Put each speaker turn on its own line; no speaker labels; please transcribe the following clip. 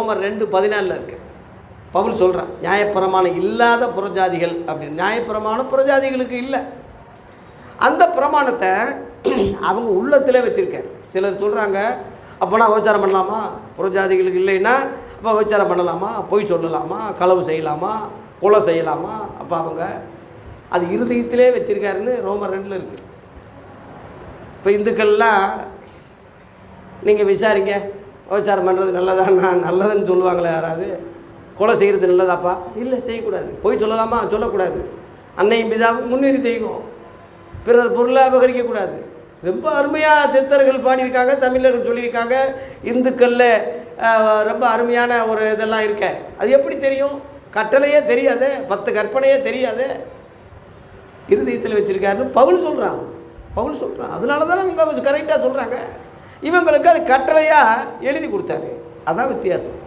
ரோமர் 2:14 இருக்குது. பவுல் சொல்கிறான், நியாயப்பிரமாணம் இல்லாத புறஜாதிகள் அப்படின்னு. நியாயப்பிரமாணம் புறஜாதிகளுக்கு இல்லை. அந்த பிரமாணத்தை அவங்க உள்ளத்திலே வச்சுருக்காரு. சிலர் சொல்கிறாங்க, அப்போனா விபச்சாரம் பண்ணலாமா? புறஜாதிகளுக்கு இல்லைன்னா அப்போ விபச்சாரம் பண்ணலாமா? பொய் சொல்லலாமா? களவு செய்யலாமா? கொலை செய்யலாமா? அப்போ அவங்க அது இருதயத்திலே வச்சுருக்காருன்னு ரோமர் 2 இருக்குது. இப்போ இந்துக்கள்லாம் நீங்கள் விசாரிங்க, விபச்சாரம் பண்ணுறது நல்லதாண்ணா? நல்லதுன்னு சொல்லுவாங்களே யாராவது? கொலை செய்கிறது நல்லதாப்பா? இல்லை, செய்யக்கூடாது. பொய் சொல்லலாமா? சொல்லக்கூடாது. அன்னையும் பிதாவும் முன்னேறி தெய்வம். பிறர் பொருளை அபகரிக்கக்கூடாது. ரொம்ப அருமையாக சித்தர்கள் பாடியிருக்காங்க, தமிழர்கள் சொல்லியிருக்காங்க. இந்துக்களில் ரொம்ப அருமையான ஒரு இதெல்லாம் இருக்க. அது எப்படி தெரியும்? கட்டளையே தெரியாது, 10 கற்பனையே தெரியாது, இருதயத்தில் வச்சுருக்காருன்னு பவுல் சொல்கிறான். அதனால தானே அவங்க கரெக்டாக சொல்கிறாங்க. இவங்களுக்கு அது கட்டளையாக எழுதி கொடுத்தாரு. அதான் வித்தியாசம்.